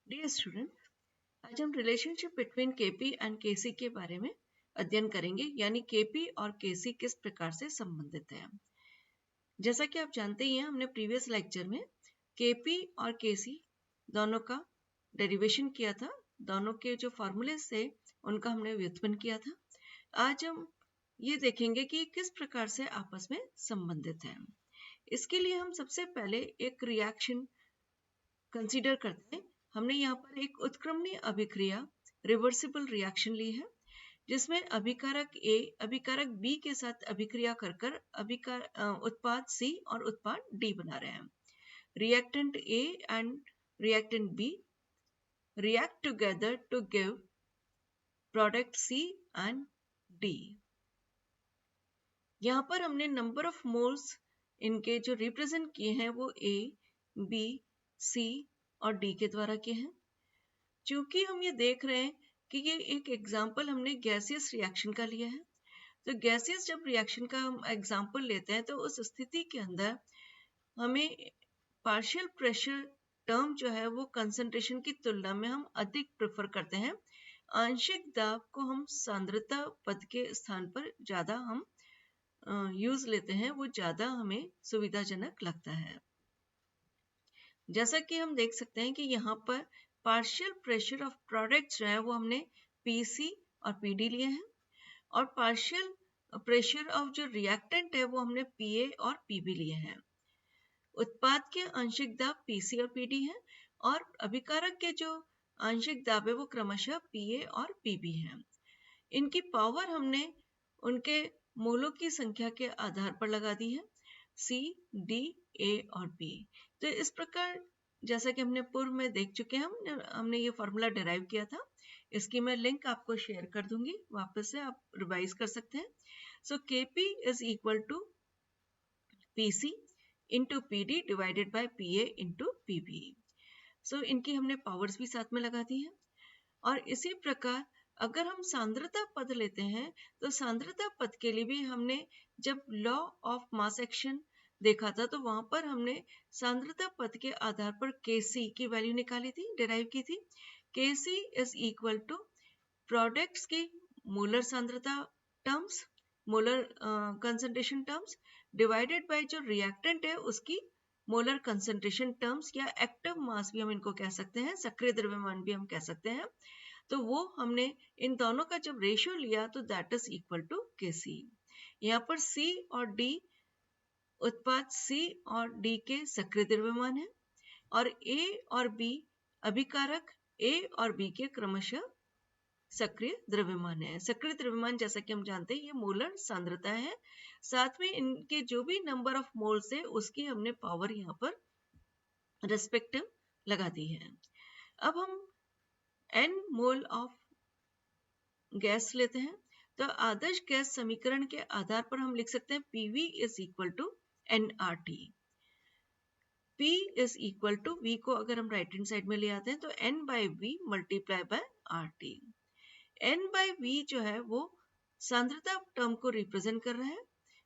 Dear student, आज हम relationship between KP and केसी के बारे में अध्ययन करेंगे, यानी केपी और केसी किस प्रकार से संबंधित है। जैसा कि आप जानते ही हैं, हमने प्रीवियस लेक्चर में केपी और केसी दोनों का डेरिवेशन किया था, दोनों के जो फॉर्मूले थे उनका हमने व्युत्पन्न किया था। आज हम ये देखेंगे कि किस प्रकार से आपस में संबंधित है। इसके लिए हम सबसे पहले एक रिएक्शन कंसीडर करते हैं। हमने यहाँ पर एक उत्क्रमणीय अभिक्रिया रिवर्सिबल रिएक्शन ली है, जिसमें अभिकारक A अभिकारक B के साथ अभिक्रिया कर उत्पाद C और उत्पाद D बना रहे हैं। Reactant A and reactant B react together to give product C and D। यहाँ पर हमने नंबर ऑफ मोल्स इनके जो रिप्रेजेंट किए हैं वो A, B, C और D के द्वारा किए हैं। चूंकि हम ये देख रहे हैं कि ये एक एग्जाम्पल हमने गैसियस रिएक्शन का लिया है, तो गैसियस जब रिएक्शन का हम एग्जाम्पल लेते हैं तो उस स्थिति के अंदर हमें पार्शियल प्रेशर टर्म जो है वो कंसंट्रेशन की तुलना में हम अधिक प्रेफर करते हैं। आंशिक दाब को हम सांद्रता पद के स्थान पर ज़्यादा हम यूज लेते हैं, वो ज़्यादा हमें सुविधाजनक लगता है। जैसा कि हम देख सकते हैं कि यहाँ पर पार्शियल प्रेशर ऑफ प्रोडक्ट्स जो है वो हमने PC और PD लिए हैं, और पार्शियल प्रेशर ऑफ जो रिएक्टेंट है वो हमने PA और PB लिए हैं। उत्पाद के आंशिक दाब PC और PD है, और अभिकारक के जो आंशिक दाब है वो क्रमशः PA और PB है। इनकी पावर हमने उनके मोलों की संख्या के आधार पर लगा दी है, C, D, A और B। तो इस प्रकार जैसा कि हमने पूर्व में देख चुके हैं, हमने ये फॉर्मूला डिराइव किया था। इसकी मैं लिंक आपको शेयर कर दूंगी, वापस से आप रिवाइज कर सकते हैं। So KP is equal to PC into PD divided by PA into PB। So इनकी हमने पावर्स भी साथ में लगा दी है। और इसी प्रकार अगर हम सांद्रता पद लेते हैं तो सांद्रता पद के लिए भी हमने जब लॉ ऑफ मास एक्शन देखा था तो वहां पर हमने सांद्रता पद के आधार पर Kc की वैल्यू निकाली थी, डिराइव की थी। Kc is equal to products की मोलर सांद्रता terms, molar concentration terms divided by जो रिएक्टेंट है उसकी मोलर कंसंट्रेशन टर्म्स, या एक्टिव मास भी हम इनको कह सकते हैं, सक्रिय द्रव्यमान भी हम कह सकते हैं। तो वो हमने इन दोनों का जब रेशियो लिया तो that is equal to Kc। यहाँ पर C और D उत्पाद C और D के सक्रिय द्रव्यमान है, और A और B अभिकारक A और B के क्रमशः सक्रिय द्रव्यमान है। सक्रिय द्रव्यमान जैसा कि हम जानते हैं ये मोलर सांद्रता है, साथ में इनके जो भी नंबर ऑफ मोल्स है उसकी हमने पावर यहाँ पर रेस्पेक्टिव लगा दी है। अब हम N मोल ऑफ गैस लेते हैं, तो आदर्श गैस समीकरण के आधार पर हम लिख सकते हैं PV is equal to nRT। P is equal to V को अगर हम राइट हैंड साइड में ले आते हैं तो N by V multiply by RT। N by V जो है वो सांद्रता टर्म को रिप्रेजेंट कर रहा है।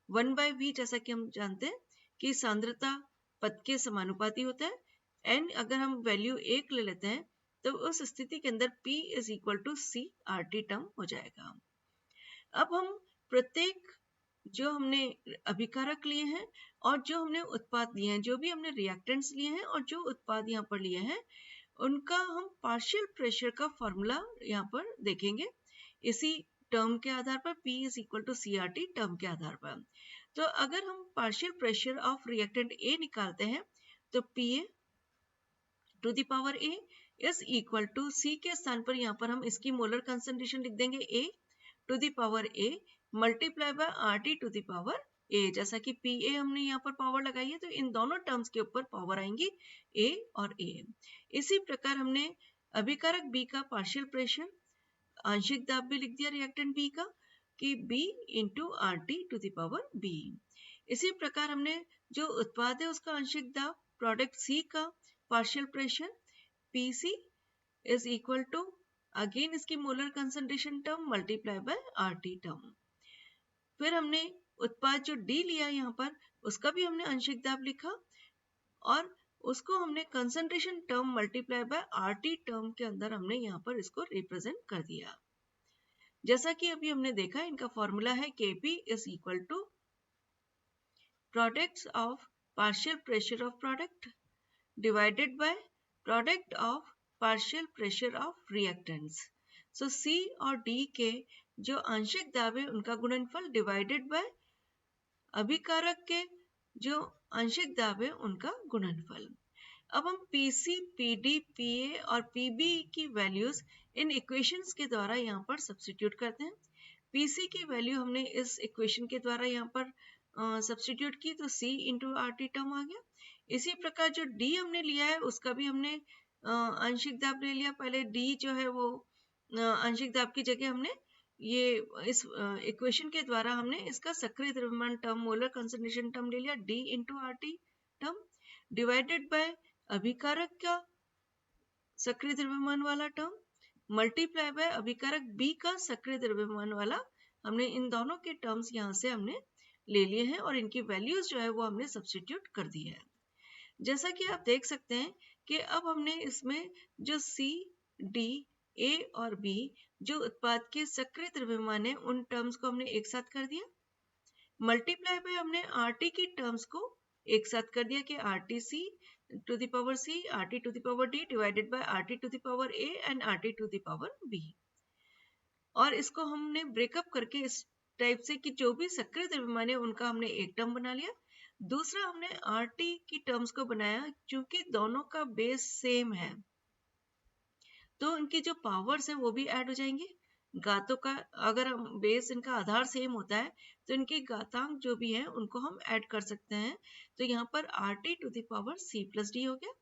1 बाई V जैसा कि हम जानते हैं कि सांद्रता पद के समानुपाती होता है। N अगर हम वैल्यू 1 ले लेते हैं तो उस स्थिति के अंदर P is equal to C RT term हो जाएगा। अब हम प्रत्येक जो हमने अभिकारक लिए हैं और जो हमने उत्पाद लिए हैं, जो भी हमने रिएक्टेंट्स लिए हैं और जो उत्पाद यहाँ पर लिए हैं, उनका हम पार्शियल प्रेशर का फॉर्मूला यहाँ पर देखेंगे इसी टर्म के आधार पर, P is equal to CRT term के आधार पर। तो अगर हम partial pressure of reactant A निकालते हैं तो PA to the power A is equal to C के स्थान पर यहाँ पर हम इसकी मोलर कंसंट्रेशन लिख देंगे A to the power A multiply by RT to the power A। जैसा कि PA हमने यहाँ पर पावर लगाई है तो इन दोनों टर्म्स के ऊपर पावर आएंगी A और A। इसी प्रकार हमने अभिकारक B का पार्शियल प्रेशर आंशिक दाब भी लिख दिया रिएक्टेंट B का कि B into RT to the power B। इसी प्रकार हमने जो उत्पाद है उसका आंशिक दाब प्रोडक्ट C का partial pressure PC is equal to again इसकी molar concentration term multiply by RT term. फिर हमने उत्पाद जो D लिया यहाँ पर उसका भी हमने आंशिक दाब लिखा, और उसको हमने concentration term multiply bye RT term के अंदर हमने यहाँ पर इसको रिप्रेजेंट कर दिया। जैसा कि अभी हमने देखा, इनका फॉर्मूला है Kp is equal to products of partial pressure of product divided by product of partial pressure of reactants. So C और D के जो आंशिक दाब है उनका गुणनफल डिवाइडेड बाय अभिकारक के जो आंशिक दाब है उनका गुणनफल। अब हम PC, PD, PA और PB की वैल्यूज इन इक्वेशंस के द्वारा यहाँ पर सब्स्टिट्यूट करते हैं। PC की वैल्यू हमने इस इक्वेशन के द्वारा यहाँ पर सब्स्टिट्यूट की तो C into R T term आ गया। इसी प्रकार जो D हमने लिया है उसका भी हमने आंशिक दाब ले लिया। पहले D जो है वो आंशिक दाब की जगह हमने ये इस इक्वेशन के द्वारा हमने इसका सक्रिय द्रव्यमान टर्म मोलर कंसंट्रेशन टर्म ले लिया D into R T term divided by अभिकारक का सक्रिय द्रव्यमान वाला टर्म मल्टीप्लाई बाय अभिकारक B का सक्रिय द्रव्यमान वाला। हमने इन दोनों के टर्म्स यहाँ से हमने ले लिए हैं और इनकी वैल्यूज जो है वो हमने सब्स्टिट्यूट कर दी है। जैसा कि आप देख सकते हैं कि अब हमने इसमें जो C, D, A और B जो उत्पाद के सक्रिय द्रव्यमान है उन टर्म्स को हमने एक साथ कर दिया। मल्टीप्लाई बाय हमने RT की टर्म्स को एक साथ कर दिया कि RTC to the power C, RT to the power D divided by RT to the power A and RT to the power B। और इसको हमने ब्रेकअप करके इस टाइप से कि जो भी सक्रिय द्रव्यमान है उनका हमने एक टर्म बना लिया। दूसरा हमने RT की टर्म्स को बनाया क्योंकि दोनों का बेस सेम है तो इनकी जो पावर्स हैं वो भी ऐड हो जाएंगे। घातों का अगर हम बेस इनका आधार सेम होता है तो इनके घातांक जो भी हैं उनको हम ऐड कर सकते हैं। तो यहाँ पर RT to the power C plus D हो गया।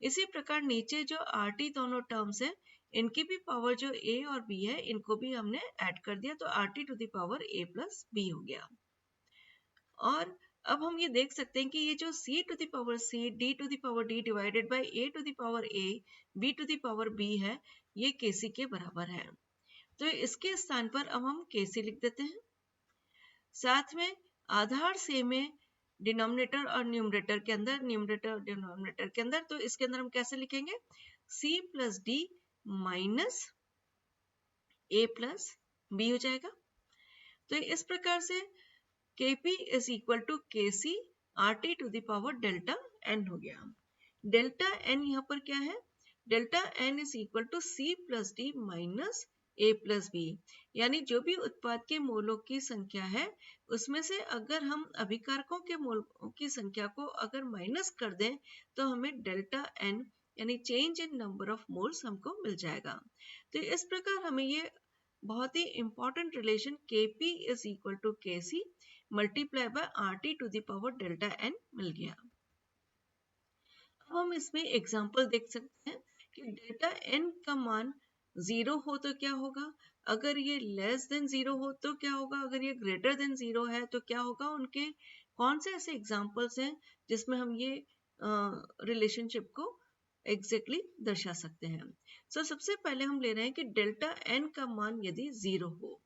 इसी प्रकार नीचे जो RT दोनों टर्म्स हैं इनकी भी पावर जो A और B है इनको भी हमने ऐड कर दिया तो RT to the power A plus B हो गया। और अब हम ये देख सकते हैं कि ये जो C to the power C, D to the power D divided by A to the power A, B to the power B है, ये KC के बराबर है। तो इसके स्थान पर अब हम KC लिख देते हैं। साथ में आधार सेम है डिनोमिनेटर और न्यूमरेटर के अंदर, न्यूमरेटर और डिनोमिनेटर के अंदर, तो इसके अंदर हम कैसे लिखेंगे C plus D minus A plus B हो जाएगा। तो इस प्रकार से Kp is equal to Kc RT to the power delta n हो गया। डेल्टा n यहाँ पर क्या है, delta n is equal to C plus D minus A plus B, यानी जो भी उत्पाद के मोलों की संख्या है उसमें से अगर हम अभिकारकों के मोलों की संख्या को अगर माइनस कर दें तो हमें डेल्टा n यानी change in number of moles हमको मिल जाएगा। तो इस प्रकार हमें ये बहुत ही important relation Kp is equal to Kc multiply by RT to the power delta n मिल गया। अब हम इसमें एग्जांपल देख सकते हैं कि डेल्टा n का मान 0 हो तो क्या होगा, अगर ये लेस देन 0 हो तो क्या होगा, अगर ये ग्रेटर देन 0 है तो क्या होगा, उनके कौन से ऐसे एग्जांपल्स हैं जिसमें हम ये रिलेशनशिप को एग्जैक्टली दर्शा सकते हैं। सबसे पहले हम ले रहे हैं कि डेल्टा n का मान यदि 0 हो,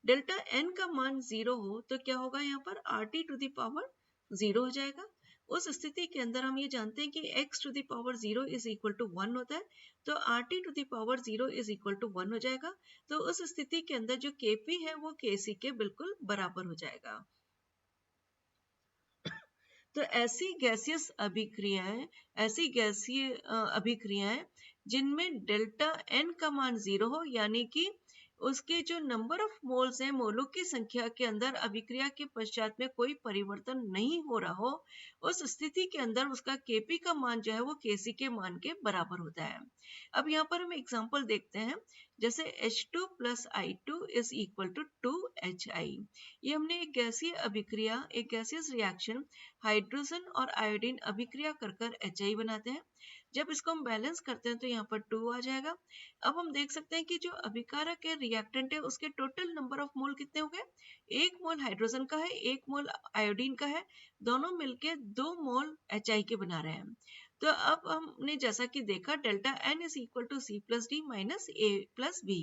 डेल्टा n का मान 0 हो तो क्या होगा, यहाँ पर RT टू द पावर 0 हो जाएगा। उस स्थिति के अंदर हम ये जानते हैं कि x to the power 0 is equal to 1 होता है तो RT to the power 0 is equal to 1 हो जाएगा। तो उस स्थिति के अंदर जो Kp है वो Kc के बिल्कुल बराबर हो जाएगा। तो ऐसी गैसीय अभिक्रियाएं जिनमें डेल्टा n का मान 0 हो, यानी कि उसके जो नंबर ऑफ मोल्स हैं, मोलों की संख्या के अंदर अभिक्रिया के पश्चात में कोई परिवर्तन नहीं हो रहा हो, उस स्थिति के अंदर उसका Kp का मान जो है वो Kc के मान के बराबर होता है। अब यहाँ पर हम एग्जांपल देखते हैं, जैसे H2 plus I2 is equal to 2HI। ये हमने एक गैसीय अभिक्रिया, एक गैसियस रिएक्शन हाइड्रोजन और आयोडीन अभिक्रिया कर HI बनाते हैं। जब इसको हम बैलेंस करते हैं तो यहाँ पर 2 आ जाएगा। अब हम देख सकते हैं कि जो अभिकारक है, रिएक्टेंट है, उसके टोटल नंबर ऑफ मोल कितने हो गए, 1 मोल हाइड्रोजन का है, 1 मोल आयोडीन का है, दोनों मिलके 2 मोल HI के बना रहे हैं। तो अब हमने जैसा कि देखा delta n is equal to C plus D minus A plus B,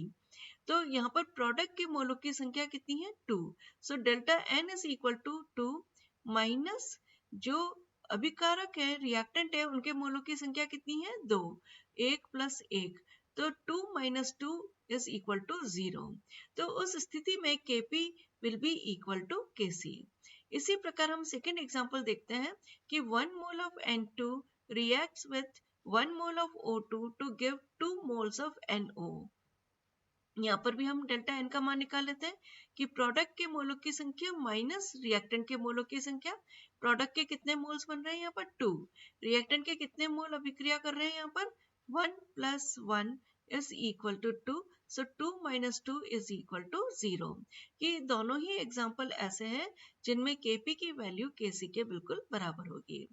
तो यहाँ पर प्रोडक्ट के मोलों की संख्या कितनी है 2। So delta n is equal to 2 minus जो अभिकारक है, रिएक्टेंट है, उनके मोलों की संख्या कितनी है? 2, 1 प्लस 1, तो 2 माइनस 2 इज इक्वल टू 0। तो उस स्थिति में Kp will be equal to Kc। इसी प्रकार हम सेकेंड एग्जांपल देखते हैं कि 1 mole of N2 reacts with 1 mole of O2 to give 2 moles of NO। यहाँ पर भी हम डेल्टा एन का मान निकाल लेते हैं कि प्रोडक्ट के मोलों की संख्या माइनस रिएक्टेंट के मोलों की संख्या। प्रोडक्ट के कितने मोल्स बन रहे हैं यहाँ पर? 2। रिएक्टेंट के कितने मोल अभिक्रिया कर रहे हैं यहाँ पर? 1 plus 1 is equal to 2। So 2 minus 2 is equal to 0। कि दोनों ही एग्जाम्पल ऐसे हैं जिनमें Kp की वैल्यू Kc के बिल्कुल बराबर होगी।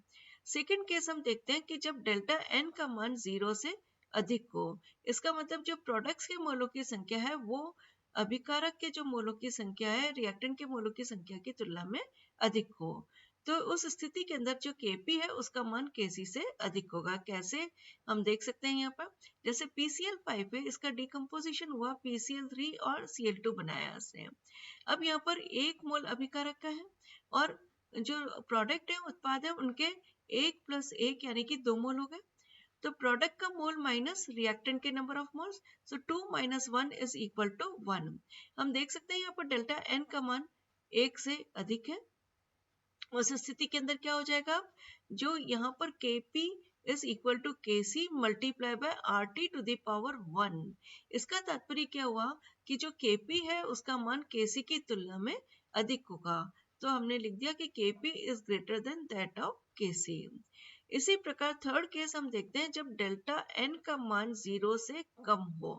सेकेंड केस हम देखते हैं कि जब डेल्टा एन का मान 0 से अधिक हो, इसका मतलब जो प्रोडक्ट्स के मोलों की संख्या है वो अभिकारक के जो मोलों की संख्या है रिएक्टेंट के मोलों की संख्या की तुलना में अधिक हो। तो उस स्थिति के अंदर जो Kp है उसका मान Kc से अधिक होगा। कैसे? हम देख सकते हैं यहाँ पर, जैसे PCl5 है, इसका डिकम्पोजिशन हुआ PCl3 और Cl2 बनाया इसने। अब यहाँ पर 1 मोल अभिकारक का है और जो प्रोडक्ट है, उत्पाद है, उनके 1 प्लस 1 यानी कि 2 मोल हो गए। तो प्रोडक्ट का मोल माइनस रिएक्टेंट के number of moles, so 2 minus 1 is equal to 1। हम देख सकते हैं यहाँ पर डेल्टा एन का मान 1 से अधिक है। उस स्थिति के अंदर क्या हो जाएगा? जो यहाँ पर Kp is equal to Kc multiply by RT to the power 1। इसका तात्पर्य क्या हुआ कि जो Kp है उसका मान Kc की तुलना में अधिक होगा। तो हमने लिख दिया कि Kp is greater than that of Kc। इसी प्रकार थर्ड केस हम देखते हैं जब डेल्टा एन का मान 0 से कम हो।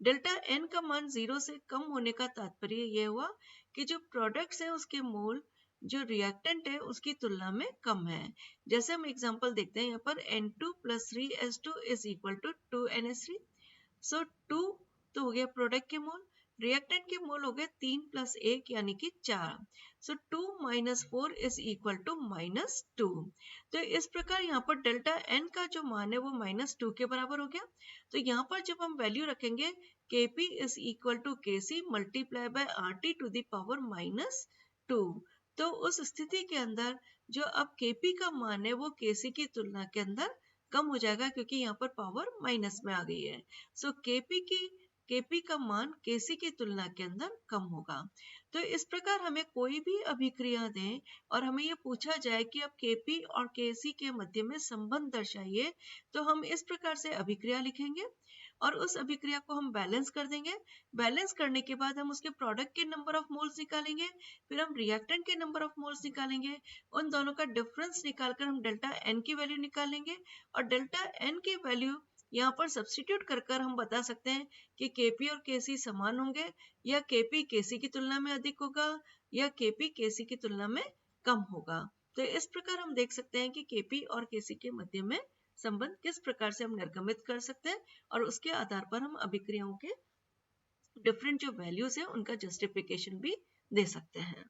डेल्टा एन का मान 0 से कम होने का तात्पर्य यह हुआ कि जो प्रोडक्ट्स है उसके मोल जो रिएक्टेंट है उसकी तुलना में कम है। जैसे हम एग्जांपल देखते हैं यहाँ पर N2 plus 3S2 is equal to 2NH3। So 2 तो हो गया प्रोडक्ट के मोल, रिएक्टेंट के मोल हो गए 3 प्लस 1 यानी कि 4। So 2 minus 4 is equal to minus 2। तो इस प्रकार यहाँ पर डेल्टा एन का जो मान है वो माइनस 2 के बराबर हो गया। तो यहाँ पर जब हम वैल्यू रखेंगे Kp is equal to Kc multiply by RT to the power minus 2। तो उस स्थिति के अंदर जो अब Kp का मान है वो Kc की तुलना के अंदर कम हो जाएगा क्योंकि यहाँ पर पावर माइनस में आ गई है। सो Kp का मान Kc की तुलना के अंदर कम होगा। तो इस प्रकार हमें कोई भी अभिक्रिया दें और हमें ये पूछा जाए कि अब Kp और Kc के मध्य में संबंध दर्शाइए, तो हम इस प्रकार से अभिक्रिया लिखेंगे और उस अभिक्रिया को हम बैलेंस कर देंगे। बैलेंस करने के बाद हम उसके प्रोडक्ट के नंबर ऑफ मोल्स निकालेंगे, फिर हम रिएक्टेंट के नंबर ऑफ मोल्स निकालेंगे, उन दोनों का डिफरेंस निकालकर हम डेल्टा एन की वैल्यू निकालेंगे और डेल्टा एन की वैल्यू यहाँ पर सब्स्टिट्यूट कर हम बता सकते हैं कि Kp और Kc समान होंगे या Kp Kc की तुलना में अधिक होगा या Kp Kc की तुलना में कम होगा। तो इस प्रकार हम देख सकते हैं कि Kp और Kc के मध्य में संबंध किस प्रकार से हम निर्गमित कर सकते हैं और उसके आधार पर हम अभिक्रियाओं के डिफरेंट जो वैल्यूज है उनका जस्टिफिकेशन भी दे सकते हैं।